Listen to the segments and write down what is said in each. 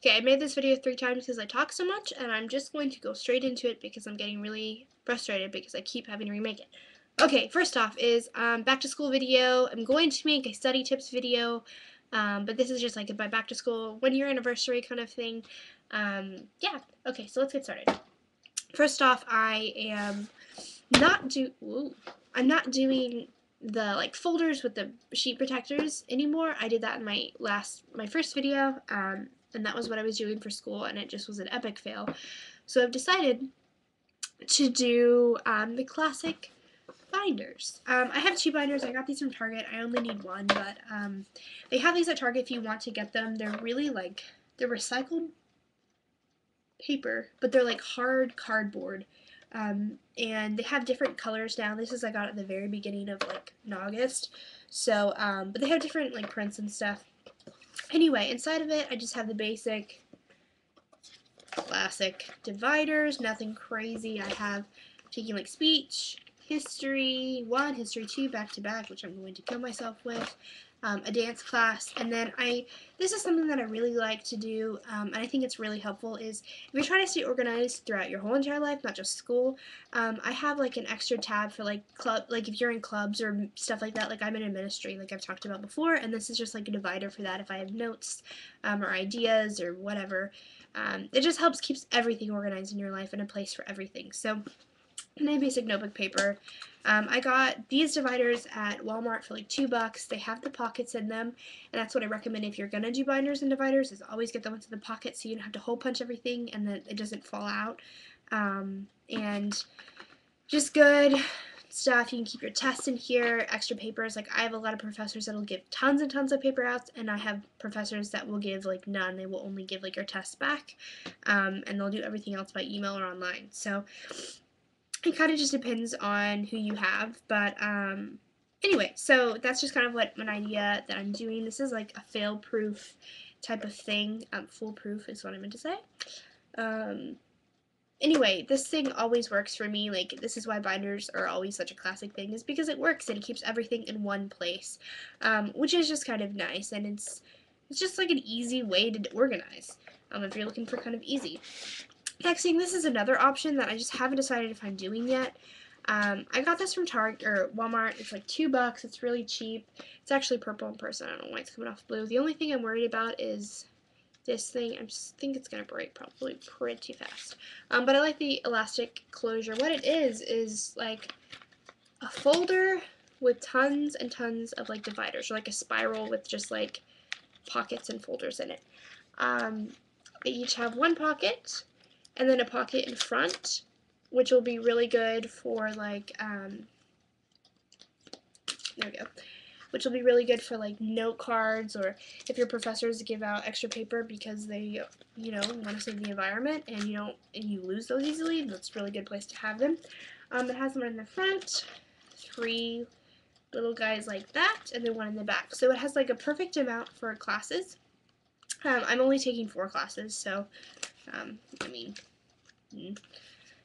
Okay, I made this video 3 times because I talk so much, and I'm just going to go straight into it because I'm getting really frustrated because I keep having to remake it. Okay, first off is back to school video. I'm going to make a study tips video, but this is just like my back to school 1 year anniversary kind of thing. Yeah, okay, so let's get started. First off, not do I'm not doing the like folders with the sheet protectors anymore. I did that in my first video, and that was what I was doing for school, and it just was an epic fail. So I've decided to do the classic binders. I have 2 binders. I got these from Target. I only need one, but they have these at Target if you want to get them. They're really like they're recycled paper, but they're like hard cardboard. And they have different colors now. This is I got at the very beginning of like in August. So, but they have different like prints and stuff. Anyway, inside of it, I just have the basic, classic dividers. Nothing crazy. I have taking like speech, history 1, history 2, back to back, which I'm going to kill myself with. A dance class, and then this is something that I really like to do, and I think it's really helpful, is if you're trying to stay organized throughout your whole entire life, not just school, I have like an extra tab for like like if you're in clubs or stuff like that, like I'm in a ministry, like I've talked about before, and this is just like a divider for that if I have notes, or ideas or whatever. It just helps keeps everything organized in your life and a place for everything. So my basic notebook paper. I got these dividers at Walmart for like $2. They have the pockets in them, and that's what I recommend if you're gonna do binders and dividers, is always get the ones in the pocket so you don't have to hole punch everything and then it doesn't fall out. And just good stuff. You can keep your tests in here, extra papers. Like I have a lot of professors that'll give tons and tons of paper outs, and I have professors that will give like none. They will only give like your tests back, and they'll do everything else by email or online. So it kind of just depends on who you have, but anyway, so that's just kind of what an idea that I'm doing. This is like a fail-proof type of thing. Foolproof is what I meant to say. Anyway, this thing always works for me. Like, this is why binders are always such a classic thing, is because it works and it keeps everything in one place, which is just kind of nice, and it's just like an easy way to organize, if you're looking for kind of easy. Texting, this is another option that I just haven't decided if I'm doing yet. I got this from Target or Walmart. It's like $2. It's really cheap. It's actually purple in person. I don't know why it's coming off blue. The only thing I'm worried about is this thing. I just think it's gonna break probably pretty fast. But I like the elastic closure. What it is like a folder with tons and tons of like dividers, or like a spiral with just like pockets and folders in it. They each have one pocket and then a pocket in front, which will be really good for like there we go, which will be really good for like note cards, or if your professors give out extra paper because they want to save the environment, and you lose those easily. That's a really good place to have them. It has one in the front, 3 little guys like that, and then one in the back, so it has like a perfect amount for classes. I'm only taking 4 classes, so I mean,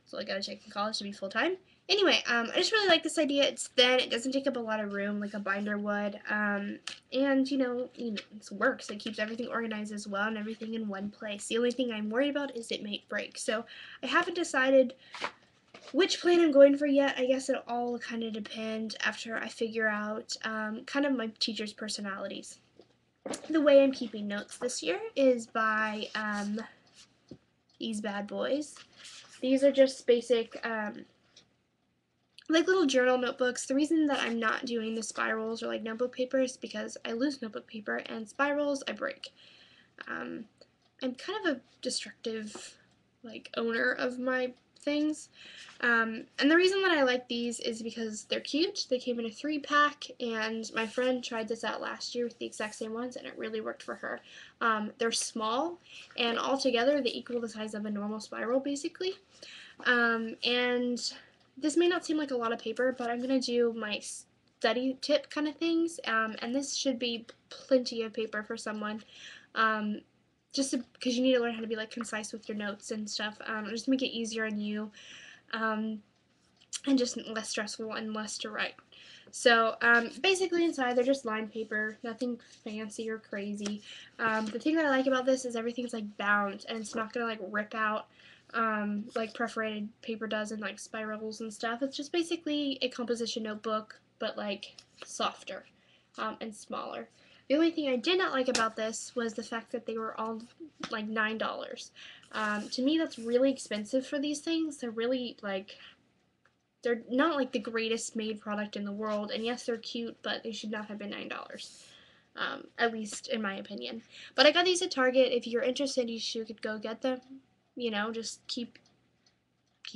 so I gotta check in college to be full time. Anyway, I just really like this idea. It's thin, it doesn't take up a lot of room like a binder would, and it works. It keeps everything organized as well and everything in one place. The only thing I'm worried about is it may break. So I haven't decided which plan I'm going for yet. I guess it'll all kind of depend after I figure out kind of my teachers' personalities. The way I'm keeping notes this year is by these bad boys. These are just basic like little journal notebooks. The reason that I'm not doing the spirals or like notebook paper is because I lose notebook paper, and spirals I break. I'm kind of a destructive like owner of my things, and the reason that I like these is because they're cute. They came in a 3-pack, and my friend tried this out last year with the exact same ones, and it really worked for her. They're small, and all together they equal the size of a normal spiral basically, and this may not seem like a lot of paper, but I'm going to do my study tip kind of things, and this should be plenty of paper for someone, just because you need to learn how to be like concise with your notes and stuff, just to make it easier on you, and just less stressful and less to write. So basically inside they're just lined paper, nothing fancy or crazy. The thing that I like about this is everything's like bound and it's not gonna like rip out like perforated paper does in like spirals and stuff. It's just basically a composition notebook, but like softer and smaller. The only thing I did not like about this was the fact that they were all like $9. To me, that's really expensive for these things. They're really like, they're not like the greatest made product in the world, and yes, they're cute, but they should not have been $9. At least in my opinion. But I got these at Target. If you're interested, you should go get them. You know, just keep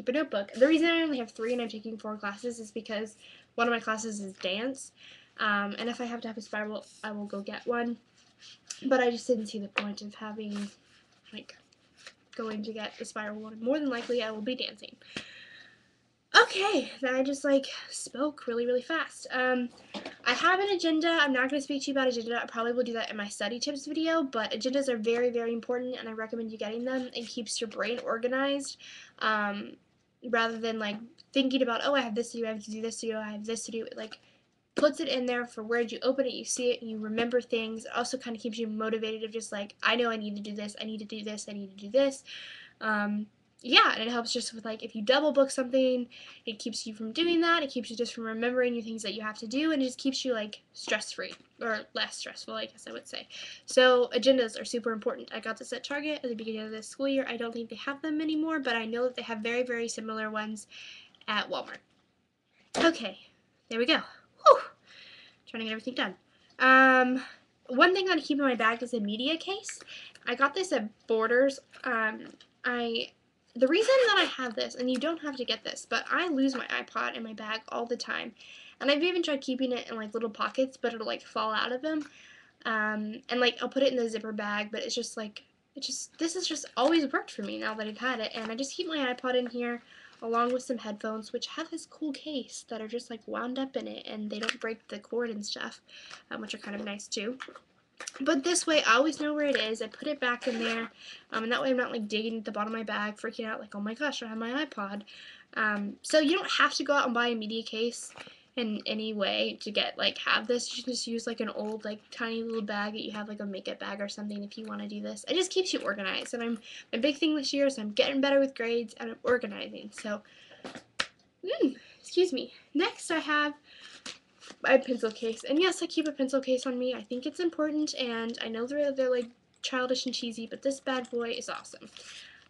a notebook. The reason I only have 3 and I'm taking 4 classes is because one of my classes is dance. And if I have to have a spiral, I will go get one. But I just didn't see the point of having, like, going to get the spiral one. More than likely, I will be dancing. Okay, then I just, like, spoke really, really fast. I have an agenda. I'm not going to speak to you about agenda. I probably will do that in my study tips video, but agendas are very, very important, and I recommend you getting them. It keeps your brain organized, rather than, like, thinking about, oh, I have this to do, I have to do this to do, I have this to do. It, like, puts it in there for where you open it, you see it, and you remember things. It also kind of keeps you motivated of just, like, I know I need to do this, I need to do this, I need to do this. Yeah, and it helps just with, like, if you double book something, it keeps you from doing that. It keeps you just from remembering the things that you have to do, and it just keeps you, like, stress-free, or less stressful, I guess I would say. So agendas are super important. I got this at Target at the beginning of this school year. I don't think they have them anymore, but I know that they have very, very similar ones at Walmart. Okay, there we go. Whew. Trying to get everything done. One thing I keep in my bag is a media case. I got this at Borders. The reason that I have this, and you don't have to get this, but I lose my iPod in my bag all the time. And I've even tried keeping it in, like, little pockets, but it'll, like, fall out of them. And, like, I'll put it in the zipper bag, but it's just, like, this has just always worked for me now that I've had it. And I just keep my iPod in here, along with some headphones, which have this cool case that are just, like, wound up in it, and they don't break the cord and stuff, which are kind of nice, too. But this way, I always know where it is. I put it back in there, and that way I'm not, like, digging at the bottom of my bag, freaking out, like, oh my gosh, I have my iPod. So you don't have to go out and buy a media case in any way to get, like, have this. You can just use, like, an old, like, tiny little bag that you have, like, a makeup bag or something if you want to do this. It just keeps you organized, and my big thing this year is I'm getting better with grades, and I'm organizing, so, excuse me. Next, I have my pencil case. And yes, I keep a pencil case on me. I think it's important, and I know they're like childish and cheesy, but this bad boy is awesome.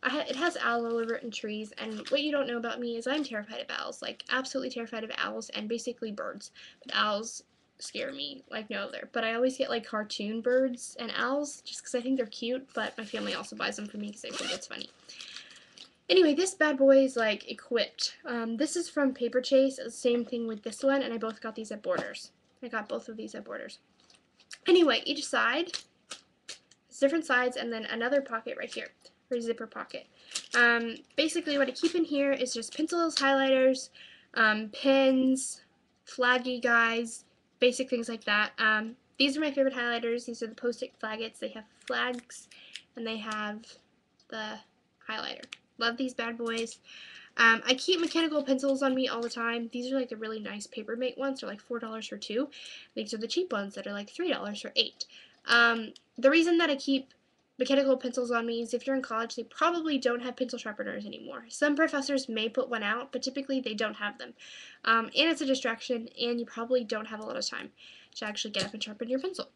It has owls all over it and trees, and what you don't know about me is I'm terrified of owls, like absolutely terrified of owls and basically birds. But owls scare me like no other. But I always get like cartoon birds and owls just because I think they're cute, but my family also buys them for me because they think it's funny. Anyway, this bad boy is, like, equipped. This is from Paper Chase. Same thing with this one, and I both got these at Borders. I got both of these at Borders. Anyway, each side, it's different sides, and then another pocket right here, or zipper pocket. Basically, what I keep in here is just pencils, highlighters, pens, flaggy guys, basic things like that. These are my favorite highlighters. These are the Post-it Flaggets. They have flags, and they have the highlighter. Love these bad boys. I keep mechanical pencils on me all the time. These are like the really nice Papermate ones. They're like $4 for 2. These are the cheap ones that are like $3 for 8. The reason that I keep mechanical pencils on me is if you're in college, they probably don't have pencil sharpeners anymore. Some professors may put one out, but typically they don't have them. And it's a distraction, and you probably don't have a lot of time to actually get up and sharpen your pencil.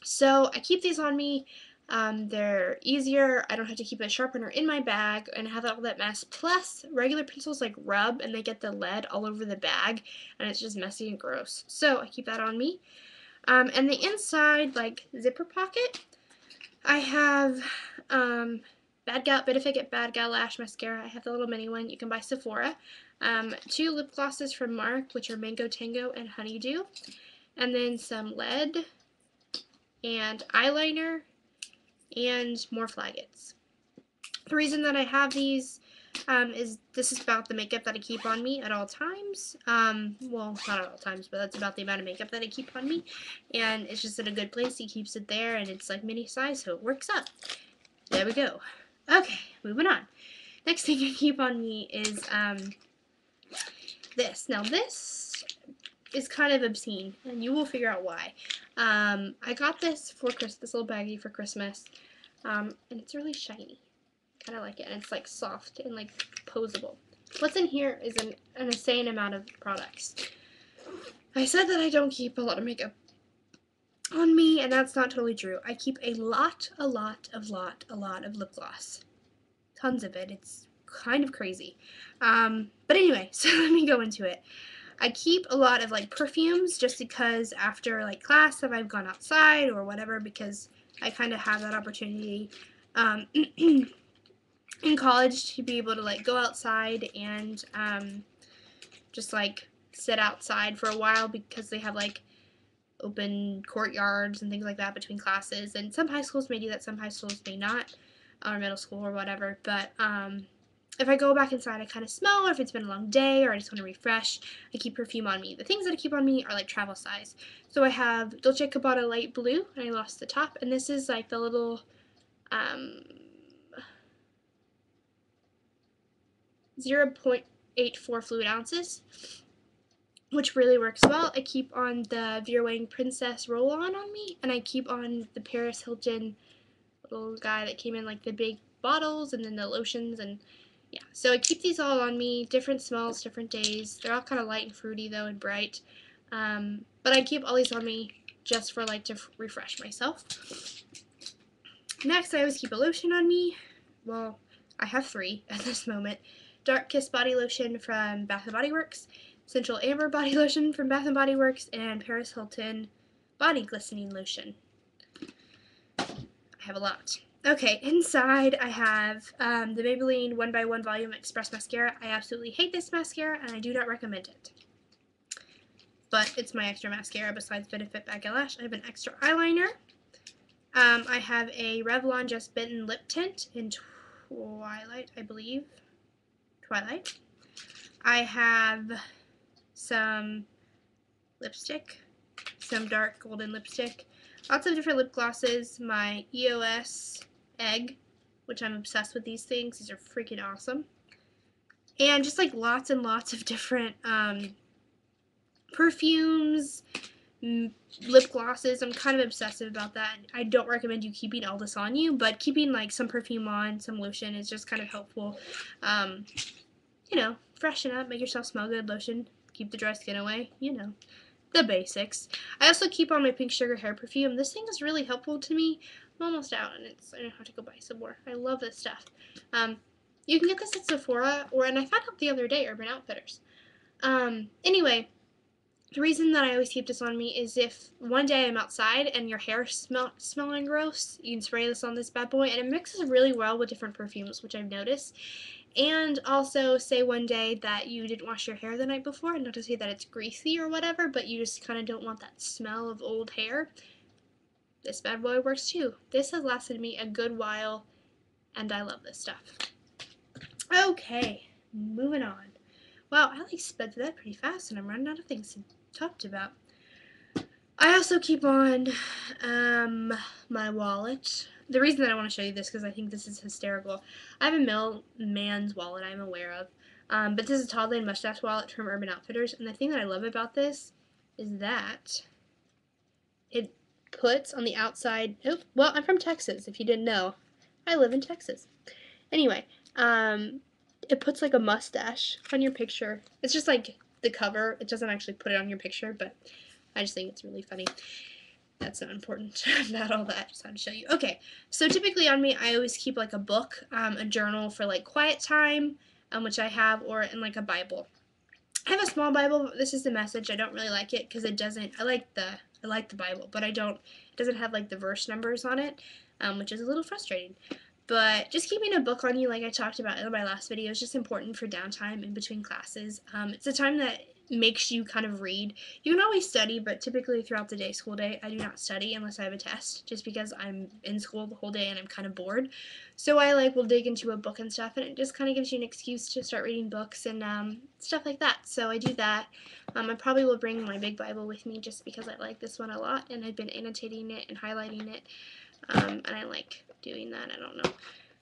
So I keep these on me. They're easier. I don't have to keep a sharpener in my bag and have all that mess. Plus, regular pencils like rub and they get the lead all over the bag, and it's just messy and gross. So I keep that on me. And the inside, like, zipper pocket, I have Bad Gal Benefit Bad Gal Lash Mascara. I have the little mini one. You can buy Sephora. 2 lip glosses from MARC, which are Mango Tango and Honeydew. And then some lead and eyeliner and more Flaggets. The reason that I have these is this is about the makeup that I keep on me at all times. Well, not at all times, but that's about the amount of makeup that I keep on me. And it's just in a good place. He keeps it there, and it's like mini size, so it works up. There we go. Okay, moving on. Next thing I keep on me is this. Now this is kind of obscene, and you will figure out why. I got this for this little baggie for Christmas, and it's really shiny. Kind of like it, and it's like soft and like posable. What's in here is an insane amount of products. I said that I don't keep a lot of makeup on me, and that's not totally true. I keep a lot of lip gloss. Tons of it. It's kind of crazy. But anyway, so let me go into it. I keep a lot of like perfumes just because after like class, if I've gone outside or whatever, because I kind of have that opportunity in college to be able to like go outside and just like sit outside for a while, because they have like open courtyards and things like that between classes, and some high schools may do that, some high schools may not, or middle school or whatever. But if I go back inside, I kind of smell, or if it's been a long day or I just want to refresh, I keep perfume on me. The things that I keep on me are like travel size. So I have Dolce & Gabbana Light Blue, and I lost the top, and this is like the little 0.84 fluid ounces, which really works well. I keep on the Vera Wang Princess Roll-On on me, and I keep on the Paris Hilton little guy that came in like the big bottles, and then the lotions, and yeah. So I keep these all on me, different smells, different days. They're all kind of light and fruity though, and bright. But I keep all these on me just for like to refresh myself. Next, I always keep a lotion on me. Well, I have 3 at this moment. Dark Kiss Body Lotion from Bath & Body Works, Central Amber Body Lotion from Bath & Body Works, and Paris Hilton Body Glistening Lotion. I have a lot. Okay, inside I have the Maybelline 1x1 Volume Express Mascara. I absolutely hate this mascara, and I do not recommend it. But it's my extra mascara besides Benefit Bag Eyelash. I have an extra eyeliner. I have a Revlon Just Bitten Lip Tint in Twilight, I believe. Twilight. I have some lipstick, some dark golden lipstick, lots of different lip glosses, my EOS Egg, which I'm obsessed with these things. These are freaking awesome. And just like lots and lots of different perfumes, lip glosses. I'm kind of obsessive about that. I don't recommend you keeping all this on you, but keeping like some perfume on, some lotion is just kind of helpful. You know, freshen up, make yourself smell good, lotion, keep the dry skin away, you know, the basics. I also keep on my Pink Sugar hair perfume. This thing is really helpful to me. I'm almost out, and I don't have to go buy some more. I love this stuff. You can get this at Sephora, and I found out the other day, Urban Outfitters. Anyway, the reason that I always keep this on me is if one day I'm outside and your hair smelling gross, you can spray this on this bad boy, and it mixes really well with different perfumes, which I've noticed. And also, say one day that you didn't wash your hair the night before, not to say that it's greasy or whatever, but you just kind of don't want that smell of old hair, this bad boy works too. This has lasted me a good while, and I love this stuff. Okay, moving on. Wow, I like sped through that pretty fast, and I'm running out of things to talk about. I also keep on my wallet. The reason that I want to show you this because I think this is hysterical. I have a man's wallet I'm aware of, but this is a Toddler and Mustache wallet from Urban Outfitters, and the thing that I love about this is that it puts on the outside. Oh, well, I'm from Texas. If you didn't know, I live in Texas. Anyway, it puts like a mustache on your picture. It's just like the cover. It doesn't actually put it on your picture, but I just think it's really funny. That's not important. Not all that. Just had to show you. Okay, so typically on me, I always keep like a book, a journal for like quiet time, which I have, or in like a Bible. I have a small Bible. This is the Message. I don't really like it because it doesn't. I like the Bible, but I don't. It doesn't have like the verse numbers on it, which is a little frustrating. But just keeping a book on you, like I talked about in my last video, is just important for downtime in between classes. It's a time that makes you kind of read. You can always study, but typically throughout the day, school day, I do not study unless I have a test, just because I'm in school the whole day and I'm kind of bored. So I will dig into a book and stuff, and it just kind of gives you an excuse to start reading books and stuff like that. So I do that. I probably will bring my big Bible with me just because I like this one a lot, and I've been annotating it and highlighting it, and I like doing that. I don't know.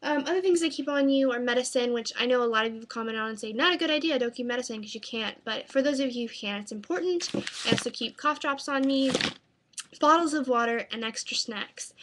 Other things they keep on you are medicine, which I know a lot of you comment on and say, not a good idea, don't keep medicine because you can't. But for those of you who can, it's important. I also keep cough drops on me, bottles of water, and extra snacks.